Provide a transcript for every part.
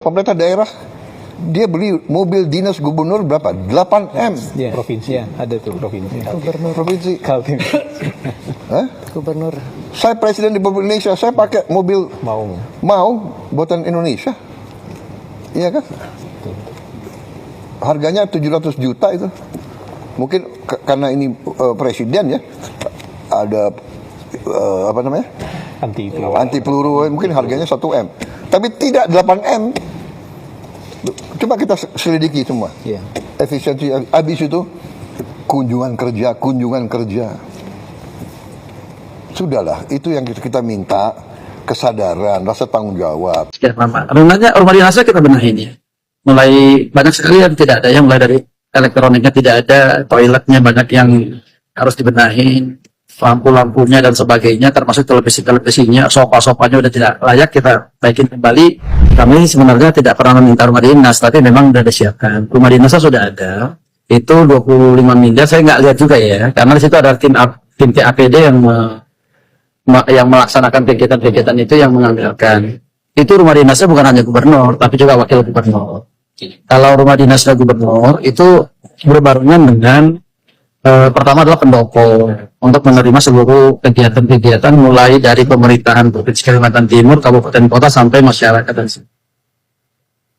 Pemerintah daerah dia beli mobil dinas gubernur berapa? 8M. Ya, provinsi ya, ada tuh provinsi. Gubernur provinsi. Kaltim. Hah? Gubernur. Saya presiden di Republik Indonesia, saya pakai mobil mau buatan Indonesia. Iya kan? Harganya 700 juta itu. Mungkin karena ini presiden ya. Ada apa namanya? Anti peluru, mungkin harganya 1M. Tapi tidak 8M. Coba kita selidiki semua. Yeah. Efisiensi habis itu kunjungan kerja. Sudahlah, itu yang kita minta, kesadaran, rasa tanggung jawab. Sekian lama. Rumah dinasnya kita benahin ya. Mulai banyak sekali yang tidak ada, yang mulai dari elektroniknya tidak ada, toiletnya banyak yang harus dibenahin, lampu-lampunya dan sebagainya, termasuk televisinya, sofa-sofanya udah tidak layak, kita baikin kembali. Kami sebenarnya tidak pernah meminta rumah dinas, tapi memang sudah disiapkan. Rumah dinasnya sudah ada, itu 25 miliar, saya nggak lihat juga ya, karena di situ ada tim TAPD yang melaksanakan kegiatan-kegiatan itu, yang menganggarkan. Itu rumah dinasnya bukan hanya gubernur, tapi juga wakil gubernur. Kalau rumah dinasnya gubernur, itu berbarengan dengan pertama adalah pendopo untuk menerima seluruh kegiatan-kegiatan mulai dari pemerintahan Provinsi Kalimantan Timur, kabupaten kota sampai masyarakat dan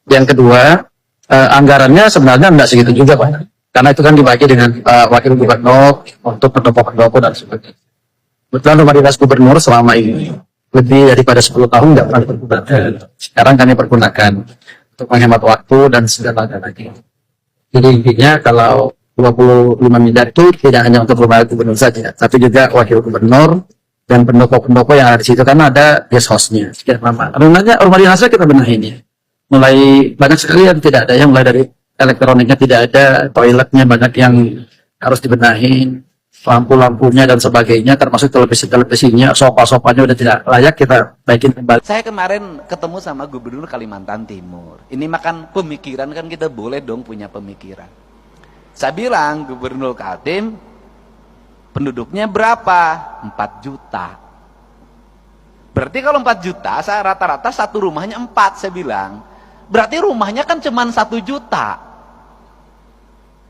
yang kedua, anggarannya sebenarnya tidak segitu juga Pak, karena itu kan dibagi dengan wakil gubernur untuk pendopo-pendopo dan sebagainya. Kebetulan rumah dinas gubernur selama ini lebih daripada 10 tahun tidak pernah dipergunakan. Sekarang kami pergunakan untuk menghemat waktu dan segala lagi. Jadi intinya kalau 25 miliar itu tidak hanya untuk rumah gubernur saja, tapi juga wakil gubernur dan pendopo-pendopo yang ada di situ, karena ada guest house-nya. Sekian lama. Rumah dinasnya kita benahin ya. Mulai banyak sekali yang tidak ada, yang mulai dari elektroniknya tidak ada, toiletnya banyak yang harus dibenahin, lampu-lampunya dan sebagainya, termasuk televisinya, sofa-sofanya udah tidak layak, kita baikin kembali. Saya kemarin ketemu sama Gubernur Kalimantan Timur. Ini makan pemikiran, kan kita boleh dong punya pemikiran. Saya bilang, Gubernur Kaltim, penduduknya berapa? 4 juta. Berarti kalau 4 juta, saya rata-rata satu rumahnya 4, saya bilang. Berarti rumahnya kan cuma 1 juta.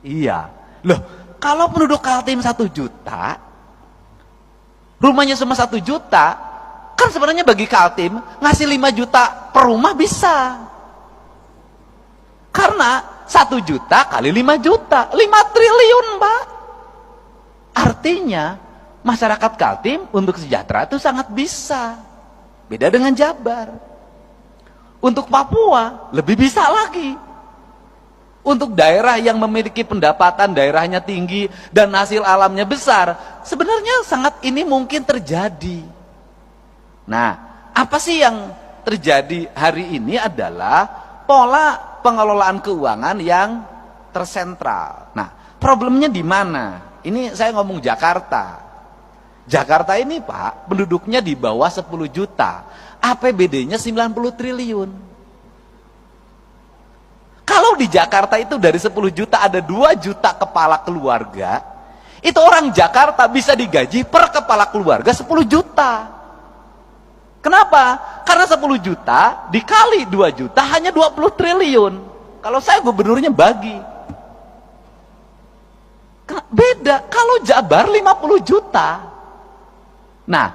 Iya. Loh, kalau penduduk Kaltim 1 juta, rumahnya cuma 1 juta, kan sebenarnya bagi Kaltim, ngasih 5 juta per rumah bisa. Karena 1 juta kali 5 juta, 5 triliun Pak. Artinya masyarakat Kaltim untuk sejahtera itu sangat bisa. Beda dengan Jabar. Untuk Papua lebih bisa lagi. Untuk daerah yang memiliki pendapatan daerahnya tinggi dan hasil alamnya besar, sebenarnya sangat ini mungkin terjadi. Nah, apa sih yang terjadi hari ini adalah pola pengelolaan keuangan yang tersentral. Nah, problemnya di mana? Ini saya ngomong Jakarta. Jakarta ini Pak, penduduknya di bawah 10 juta. APBD-nya 90 triliun. Kalau di Jakarta itu dari 10 juta ada 2 juta kepala keluarga, itu orang Jakarta bisa digaji per kepala keluarga 10 juta. Kenapa? Karena 10 juta dikali 2 juta hanya 20 triliun. Kalau saya gubernurnya bagi. Beda kalau Jabar 50 juta. Nah,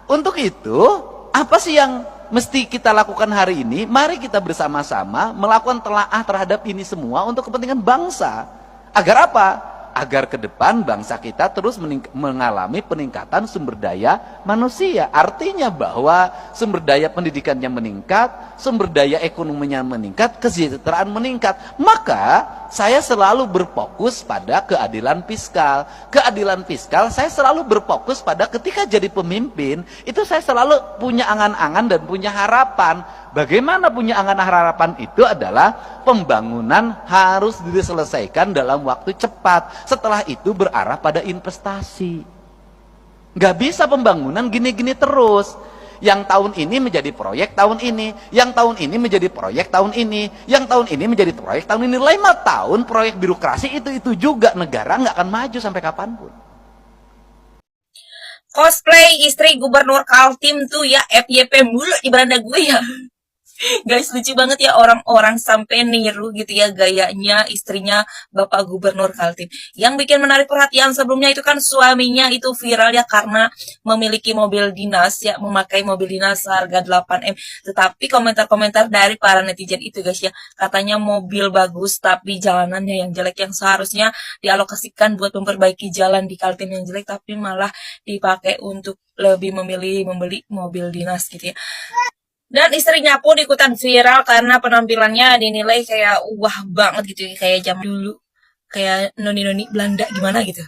untuk itu apa sih yang mesti kita lakukan hari ini? Mari kita bersama-sama melakukan telaah terhadap ini semua untuk kepentingan bangsa. Agar apa? Agar ke depan bangsa kita terus mengalami peningkatan sumber daya manusia. Artinya bahwa sumber daya pendidikannya meningkat, sumber daya ekonominya meningkat, kesejahteraan meningkat. Maka saya selalu berfokus pada keadilan fiskal. Keadilan fiskal saya selalu berfokus pada ketika jadi pemimpin, itu saya selalu punya angan-angan dan punya harapan. Bagaimana punya angan harapan itu adalah pembangunan harus diselesaikan dalam waktu cepat. Setelah itu berarah pada investasi. Nggak bisa pembangunan gini-gini terus. Yang tahun ini menjadi proyek tahun ini, yang tahun ini menjadi proyek tahun ini, yang tahun ini menjadi proyek tahun ini. 5 tahun proyek birokrasi itu juga, negara nggak akan maju sampai kapanpun. Cosplay istri Gubernur Kaltim tuh ya, FYP mulu di beranda gue ya. Guys, lucu banget ya orang-orang sampai niru gitu ya gayanya istrinya Bapak Gubernur Kaltim. Yang bikin menarik perhatian sebelumnya itu kan suaminya itu viral ya karena memiliki mobil dinas ya, memakai mobil dinas harga 8M. Tetapi komentar-komentar dari para netizen itu guys ya, katanya mobil bagus tapi jalanannya yang jelek, yang seharusnya dialokasikan buat memperbaiki jalan di Kaltim yang jelek tapi malah dipakai untuk lebih memilih membeli mobil dinas gitu ya. Dan istrinya pun ikutan viral karena penampilannya dinilai kayak wah banget gitu ya, kayak zaman dulu. Kayak noni-noni Belanda gimana gitu.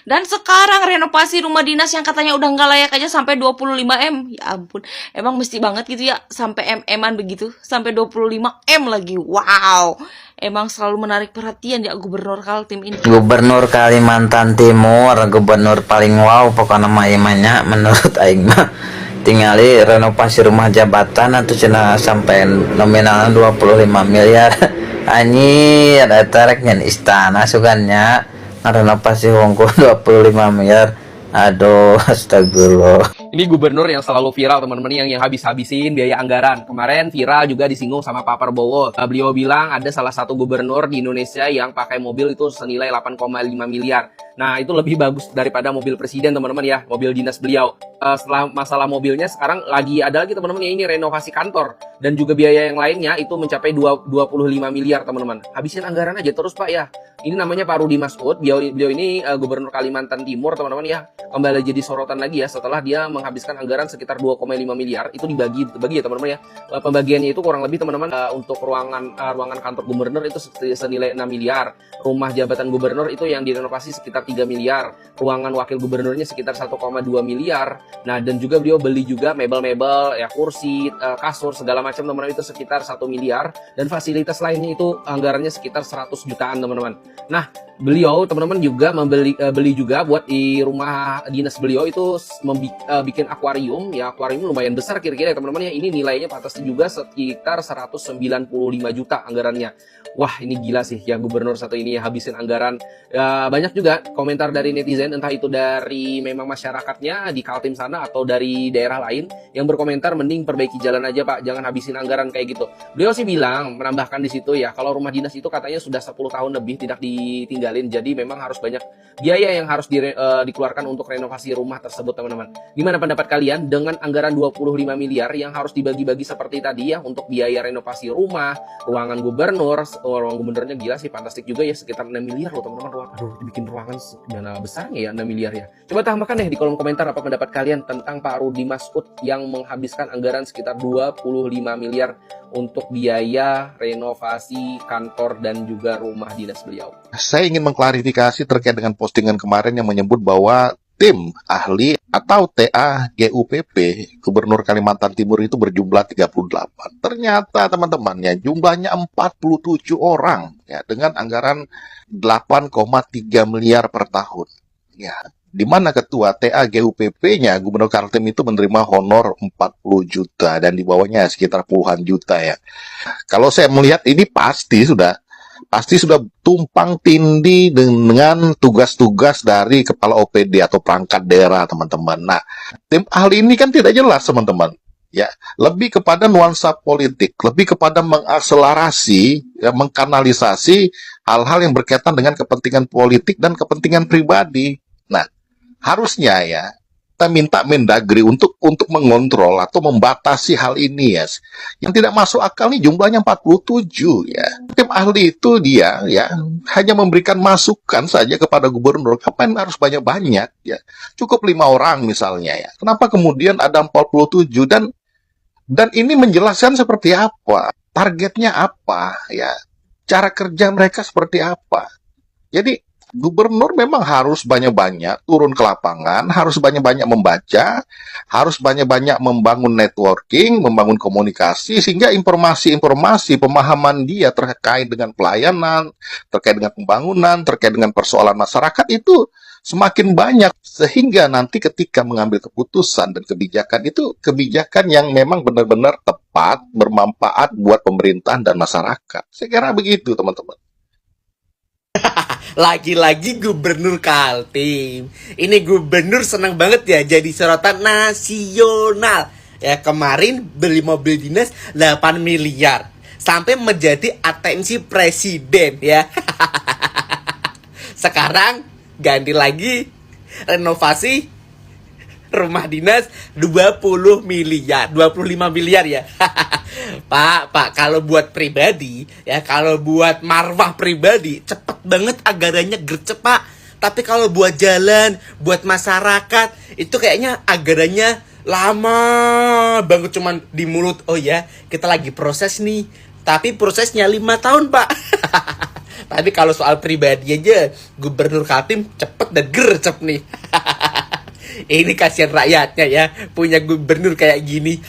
Dan sekarang renovasi rumah dinas yang katanya udah nggak layak aja sampai 25M. Ya ampun, emang mesti banget gitu ya sampai M-an begitu, sampai 25M lagi. Wow, emang selalu menarik perhatian ya Gubernur Kaltim ini. Gubernur Kalimantan Timur, gubernur paling wow pokoknya mah imannya menurut aing mah tinggali renovasi rumah jabatan atau cina sampai nominalnya 25 miliar anjir eta rek nyen istana sugannya renovasi wongko 25 miliar. Aduh, astagfirullah. Ini gubernur yang selalu viral teman-teman, yang habis-habisin biaya anggaran. Kemarin viral juga disinggung sama Pak Prabowo. Beliau bilang ada salah satu gubernur di Indonesia yang pakai mobil itu senilai 8,5 miliar. Nah, itu lebih bagus daripada mobil presiden teman-teman ya, mobil dinas beliau. Setelah masalah mobilnya sekarang lagi ada lagi teman-teman ya, ini renovasi kantor dan juga biaya yang lainnya itu mencapai 25 miliar teman-teman. Habisin anggaran aja terus Pak ya. Ini namanya Pak Rudi Masud. Beliau ini gubernur Kalimantan Timur teman-teman ya. Kembali jadi sorotan lagi ya setelah dia menghabiskan anggaran sekitar 2,5 miliar. Itu dibagi ya teman-teman ya. Pembagiannya itu kurang lebih teman-teman untuk ruangan kantor gubernur itu senilai 6 miliar. Rumah jabatan gubernur itu yang direnovasi sekitar 3 miliar. Ruangan wakil gubernurnya sekitar 1,2 miliar. Nah, dan juga beliau beli juga mebel-mebel ya, kursi, kasur segala macam teman-teman itu sekitar 1 miliar, dan fasilitas lainnya itu anggarannya sekitar 100 jutaan teman-teman. Nah, beliau teman-teman juga beli juga buat di rumah dinas beliau itu bikin akuarium ya, akuarium lumayan besar kira-kira ya teman-teman ya. Ini nilainya pantas juga sekitar 195 juta anggarannya. Wah, ini gila sih ya gubernur satu ini ya habisin anggaran. Banyak juga komentar dari netizen, entah itu dari memang masyarakatnya di Kaltim sana atau dari daerah lain yang berkomentar mending perbaiki jalan aja Pak, jangan habisin anggaran kayak gitu. Beliau sih bilang, menambahkan di situ ya, kalau rumah dinas itu katanya sudah 10 tahun lebih tidak ditinggalin, jadi memang harus banyak biaya yang harus dikeluarkan untuk renovasi rumah tersebut teman-teman. Gimana pendapat kalian dengan anggaran 25 miliar yang harus dibagi-bagi seperti tadi ya untuk biaya renovasi rumah, ruangan gubernur, ruang gubernurnya gila sih, fantastik juga ya, sekitar 6 miliar loh teman-teman. Aduh, bikin ruangan dana besarnya ya 6 miliar ya. Coba tambahkan deh di kolom komentar apa pendapat kalian tentang Pak Rudi Masud yang menghabiskan anggaran sekitar 25 miliar untuk biaya renovasi kantor dan juga rumah dinas beliau. Saya ingin mengklarifikasi terkait dengan postingan kemarin yang menyebut bahwa tim ahli atau TA GUPP Gubernur Kalimantan Timur itu berjumlah 38. Ternyata teman-temannya jumlahnya 47 orang ya, dengan anggaran 8,3 miliar per tahun. Ya, di mana ketua TA GUPP-nya Gubernur Kaltim itu menerima honor 40 juta dan di bawahnya sekitar puluhan juta ya. Kalau saya melihat ini pasti sudah tumpang tindih dengan tugas-tugas dari kepala OPD atau perangkat daerah teman-teman. Nah, tim ahli ini kan tidak jelas teman-teman. Ya, lebih kepada nuansa politik, lebih kepada mengakselerasi, ya, mengkanalisasi hal-hal yang berkaitan dengan kepentingan politik dan kepentingan pribadi. Nah, harusnya ya kita minta Mendagri untuk mengontrol atau membatasi hal ini ya. Yang tidak masuk akal nih jumlahnya 47 ya. Tim ahli itu dia ya hanya memberikan masukan saja kepada gubernur. Kapan harus banyak-banyak ya. Cukup 5 orang misalnya ya. Kenapa kemudian ada 47 dan ini menjelaskan seperti apa? Targetnya apa ya? Cara kerja mereka seperti apa? Jadi gubernur memang harus banyak-banyak turun ke lapangan, harus banyak-banyak membaca, harus banyak-banyak membangun networking, membangun komunikasi, sehingga informasi-informasi, pemahaman dia terkait dengan pelayanan, terkait dengan pembangunan, terkait dengan persoalan masyarakat itu semakin banyak, sehingga nanti ketika mengambil keputusan dan kebijakan itu kebijakan yang memang benar-benar tepat, bermanfaat buat pemerintahan dan masyarakat. Saya kira begitu teman-teman. Lagi-lagi gubernur Kaltim. Ini gubernur senang banget ya jadi sorotan nasional. ya kemarin beli mobil dinas 8 miliar sampai menjadi atensi presiden ya. Sekarang ganti lagi renovasi rumah dinas 20 miliar, 25 miliar ya. Pak, kalau buat pribadi ya, kalau buat marwah pribadi cepet banget anggarannya gercep Pak. Tapi kalau buat jalan, buat masyarakat itu kayaknya anggarannya lama banget, cuman di mulut. Oh ya, kita lagi proses nih. Tapi prosesnya 5 tahun Pak. Tapi kalau soal pribadi aja, Gubernur Kaltim cepet dan gercep nih. Ini kasihan rakyatnya ya, punya gubernur kayak gini.